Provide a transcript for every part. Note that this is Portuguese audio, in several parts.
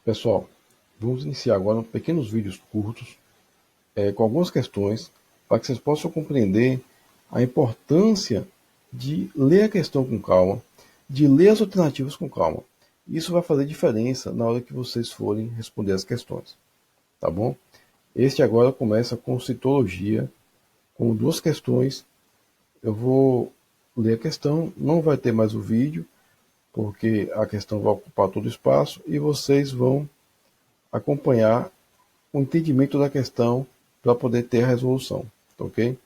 Pessoal, vamos iniciar agora pequenos vídeos curtos com algumas questões para que vocês possam compreender a importância de ler a questão com calma, de ler as alternativas com calma. Isso vai fazer diferença na hora que vocês forem responder as questões, tá bom? Este agora começa com citologia, com duas questões. Eu vou ler a questão, não vai ter mais o vídeo, porque a questão vai ocupar todo o espaço e vocês vão acompanhar o entendimento da questão para poder ter a resolução, tá ok?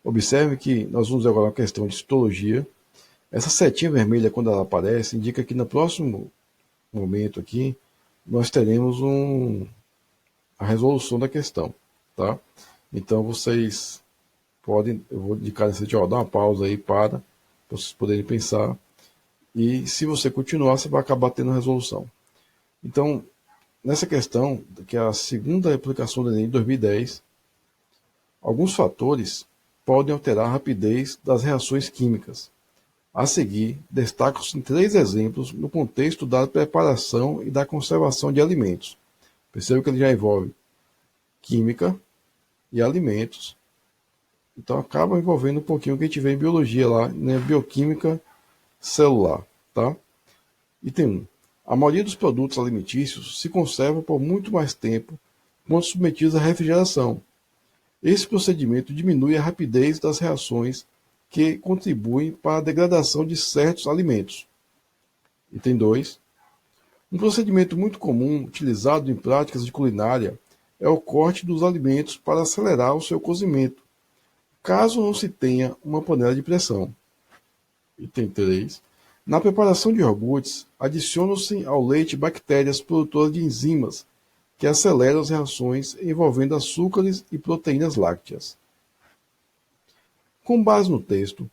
Observe que nós vamos agora uma questão de citologia. Essa setinha vermelha, quando ela aparece, indica que no próximo momento aqui, nós teremos a resolução da questão, tá? Então vocês podem, eu vou indicar nesse vídeo, dar uma pausa aí para vocês poderem pensar, e se você continuar, você vai acabar tendo a resolução. Então, nessa questão, que é a segunda aplicação do Enem de 2010, alguns fatores podem alterar a rapidez das reações químicas. A seguir, destacam-se três exemplos no contexto da preparação e da conservação de alimentos. Perceba que ele já envolve química e alimentos. Então acaba envolvendo um pouquinho o que a gente vê em biologia lá, né? Bioquímica celular. Tá? Item 1. A maioria dos produtos alimentícios se conserva por muito mais tempo quando submetidos à refrigeração. Esse procedimento diminui a rapidez das reações que contribuem para a degradação de certos alimentos. Item 2. Um procedimento muito comum utilizado em práticas de culinária é o corte dos alimentos para acelerar o seu cozimento, caso não se tenha uma panela de pressão. Item 3. Na preparação de iogurtes, adicionam-se ao leite bactérias produtoras de enzimas que aceleram as reações envolvendo açúcares e proteínas lácteas. Com base no texto,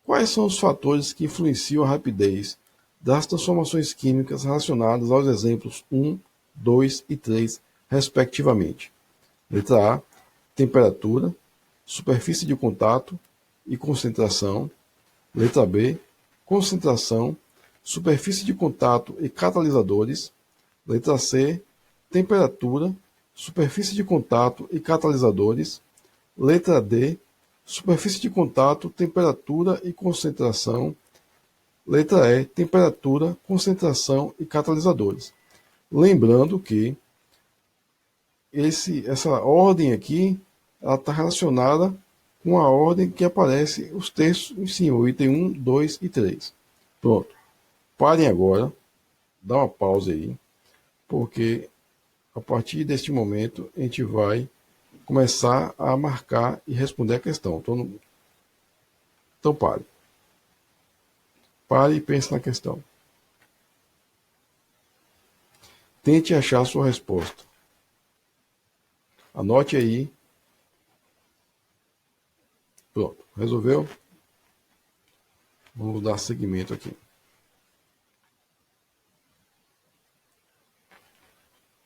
quais são os fatores que influenciam a rapidez das transformações químicas relacionadas aos exemplos 1, 2 e 3, respectivamente? Letra A, temperatura, superfície de contato e concentração. Letra B, concentração, superfície de contato e catalisadores. Letra C, temperatura, superfície de contato e catalisadores. Letra D, superfície de contato, temperatura e concentração. Letra E, temperatura, concentração e catalisadores. Lembrando que essa ordem aqui está relacionada com a ordem que aparece os textos em cima, o item 1, 2 e 3. Pronto. Parem agora, dá uma pausa aí, porque a partir deste momento a gente vai começar a marcar e responder a questão. Então pare. Pare e pense na questão. Tente achar a sua resposta. Anote aí. Pronto. Resolveu? Vamos dar seguimento aqui.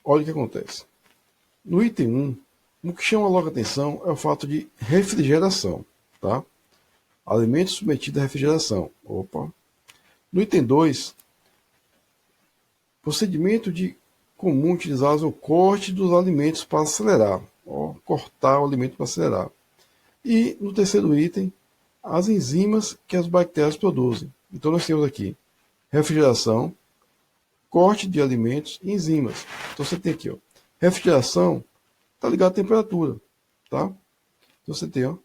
Olha o que acontece. No item 1, o que chama logo a atenção é o fato de refrigeração. Tá? Alimentos submetidos à refrigeração. Opa. No item 2, procedimento comum utilizado é o corte dos alimentos para acelerar. Cortar o alimento para acelerar. E no terceiro item, as enzimas que as bactérias produzem. Então nós temos aqui refrigeração, corte de alimentos e enzimas. Então você tem aqui, refrigeração está ligado à temperatura, tá? Então você tem,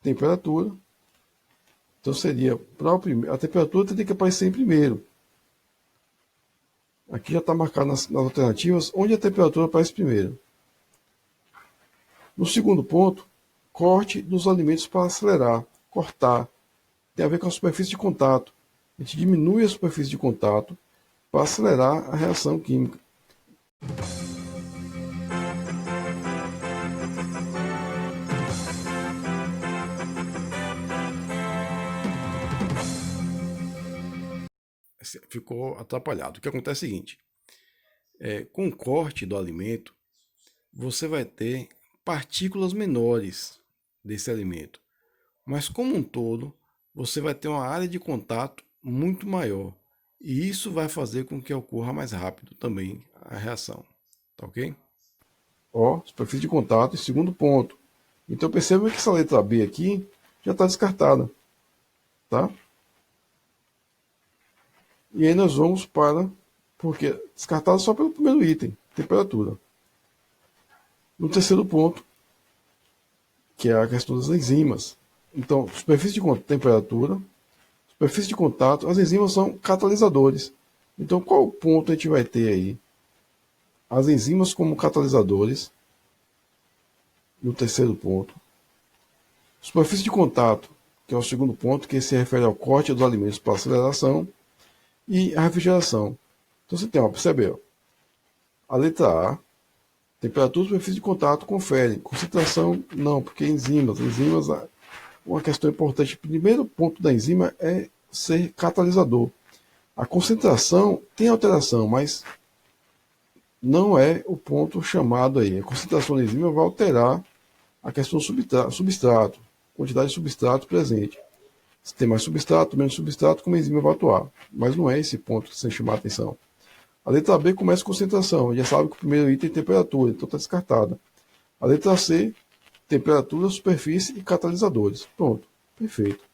temperatura. Então seria a temperatura teria que aparecer em primeiro. Aqui já está marcado nas alternativas onde a temperatura aparece primeiro. No segundo ponto, corte dos alimentos para acelerar, cortar. Tem a ver com a superfície de contato. A gente diminui a superfície de contato para acelerar a reação química. Ficou atrapalhado. O que acontece é o seguinte: com o corte do alimento, você vai ter partículas menores desse alimento, mas como um todo, você vai ter uma área de contato muito maior. E isso vai fazer com que ocorra mais rápido também a reação. Tá ok? Ó, superfície de contato e segundo ponto. Então perceba que essa letra B aqui já está descartada. Tá? E aí nós vamos para, porque descartada só pelo primeiro item, temperatura. No terceiro ponto, que é a questão das enzimas. Então, superfície de contato, temperatura, superfície de contato, as enzimas são catalisadores. Então, qual ponto a gente vai ter aí? As enzimas como catalisadores, no terceiro ponto. Superfície de contato, que é o segundo ponto, que se refere ao corte dos alimentos para aceleração, e a refrigeração. Então você tem, ó, percebeu? A letra A, temperatura e superfície de contato confere. Concentração, não, porque enzimas, uma questão importante. O primeiro ponto da enzima é ser catalisador. A concentração tem alteração, mas não é o ponto chamado aí. A concentração da enzima vai alterar a questão do substrato, quantidade de substrato presente. Se tem mais substrato, menos substrato, como a enzima vai atuar. Mas não é esse ponto que você chamar a atenção. A letra B começa com concentração. Já sabe que o primeiro item é temperatura, então está descartada. A letra C, temperatura, superfície e catalisadores. Pronto, perfeito.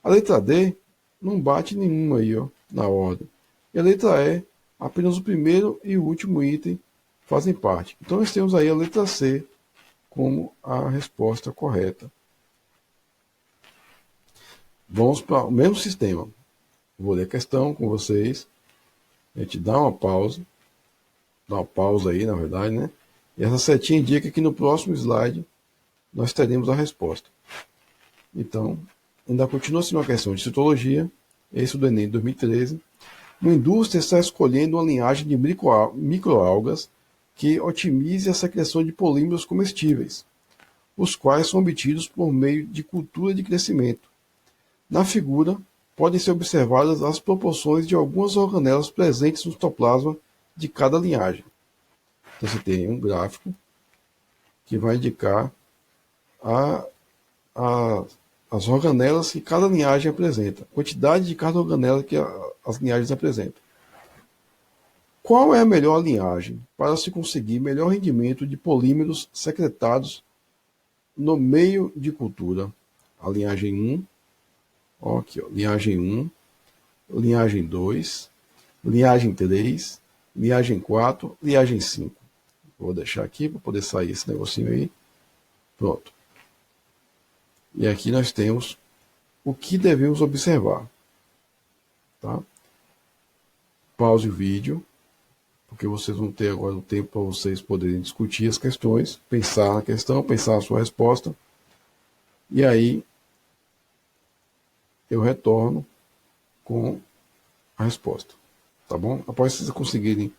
A letra D não bate nenhuma aí, ó, na ordem. E a letra E, apenas o primeiro e o último item fazem parte. Então nós temos aí a letra C como a resposta correta. Vamos para o mesmo sistema. Vou ler a questão com vocês. A gente dá uma pausa aí, na verdade, né? E essa setinha indica que no próximo slide nós teremos a resposta. Então, ainda continua sendo uma questão de citologia, esse do Enem de 2013. Uma indústria está escolhendo uma linhagem de microalgas que otimize a secreção de polímeros comestíveis, os quais são obtidos por meio de cultura de crescimento. Na figura, podem ser observadas as proporções de algumas organelas presentes no citoplasma de cada linhagem. Então você tem um gráfico que vai indicar as organelas que cada linhagem apresenta, a quantidade de cada organela que as linhagens apresentam. Qual é a melhor linhagem para se conseguir melhor rendimento de polímeros secretados no meio de cultura? A linhagem 1, ó, aqui, ó, linhagem 1, linhagem 2, linhagem 3, linhagem 4, linhagem 5. Vou deixar aqui para poder sair esse negocinho aí. Pronto. E aqui nós temos o que devemos observar. Tá? Pause o vídeo, porque vocês vão ter agora o tempo para vocês poderem discutir as questões, pensar na questão, pensar na sua resposta. E aí eu retorno com a resposta. Tá bom? Após vocês conseguirem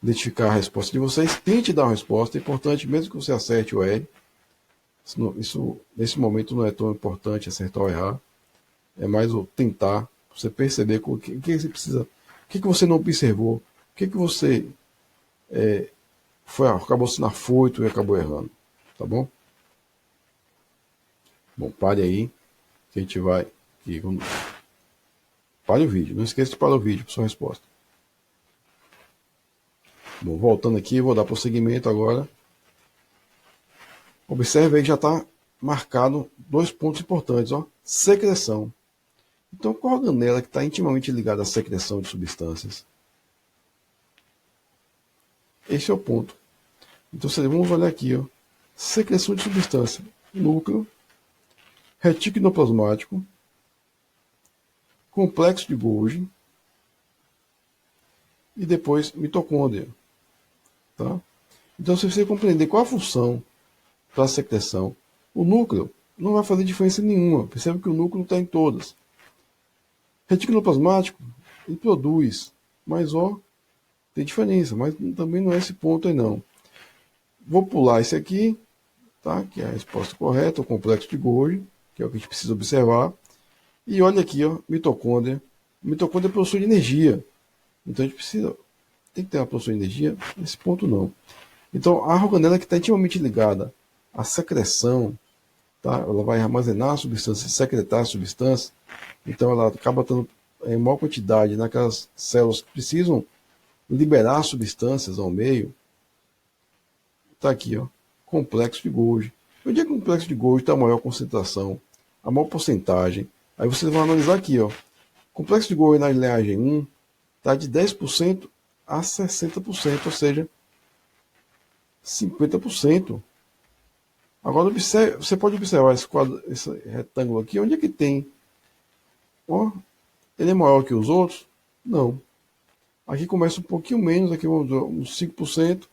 identificar a resposta de vocês, tente dar uma resposta. É importante, mesmo que você acerte ou erre. Isso, nesse momento, não é tão importante acertar ou errar. É mais o tentar, você perceber o que você precisa, o que você não observou, o que você acabou sendo afoito e acabou errando. Tá bom? Bom, pare aí, que a gente vai... Pare o vídeo, não esqueça de parar o vídeo para sua resposta. Bom, voltando aqui, vou dar prosseguimento agora. Observe aí que já está marcado 2 pontos importantes. Ó. Secreção. Então, qual a organela que está intimamente ligada à secreção de substâncias? Esse é o ponto. Então, vamos olhar aqui. Ó. Secreção de substância. Núcleo, retículo endoplasmático, complexo de Golgi e depois mitocôndria. Tá? Então, se você compreender qual a função para a secreção, o núcleo não vai fazer diferença nenhuma. Percebe que o núcleo está em todas. Retículo endoplasmático, ele produz, mas ó, tem diferença, mas também não é esse ponto aí não. Vou pular esse aqui, tá? Que é a resposta correta, o complexo de Golgi, que é o que a gente precisa observar. E olha aqui, ó, mitocôndria. A mitocôndria possui energia. Então a gente tem que ter uma produção de energia, nesse ponto não. Então a organela que está intimamente ligada à secreção, tá? Ela vai armazenar a substância, secretar a substância, então ela acaba em maior quantidade naquelas células que precisam liberar substâncias ao meio, está aqui, ó, complexo de Golgi. Onde é que o complexo de Golgi está a maior concentração, a maior porcentagem? Aí vocês vão analisar aqui, ó. Complexo de Golgi na linhagem 1 está de 10% a 60%, ou seja, 50%. Agora você pode observar esse retângulo aqui, onde é que tem? Ó, ele é maior que os outros? Não. Aqui começa um pouquinho menos, aqui vamos dizer, uns 5%,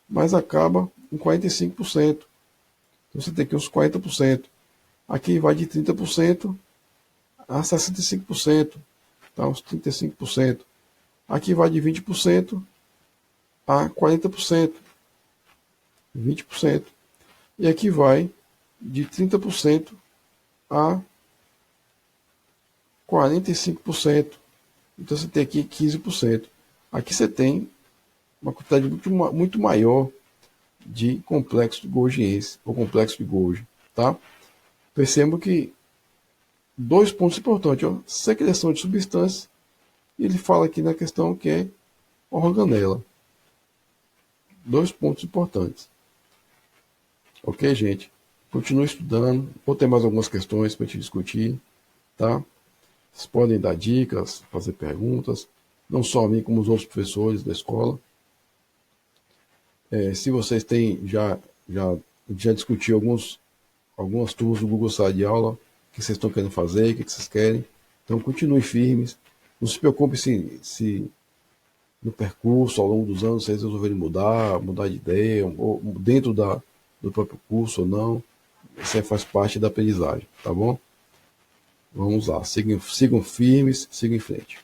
mas acaba em 45%. Então você tem aqui uns 40%. Aqui vai de 30% a 65%, tá? Uns 35%. Aqui vai de 20% a 40%. 20%. E aqui vai de 30% a 45%. Então você tem aqui 15%. Aqui você tem uma quantidade muito maior de complexo golgiense, ou complexo de Golgi. Tá? Percebam que dois pontos importantes, ó, secreção de substâncias, e ele fala aqui na questão que é organela. Dois pontos importantes. Ok, gente? Continue estudando. Vou ter mais algumas questões para a gente discutir. Tá? Vocês podem dar dicas, fazer perguntas, não só a mim, como os outros professores da escola. Se vocês têm já discutiu algumas turmas do Google Sala de Aula, o que vocês estão querendo fazer, o que vocês querem. Então continue firmes. Não se preocupe se no percurso, ao longo dos anos, vocês resolverem mudar de ideia, ou dentro do próprio curso ou não. Isso aí faz parte da aprendizagem, tá bom? Vamos lá, sigam firmes, sigam em frente.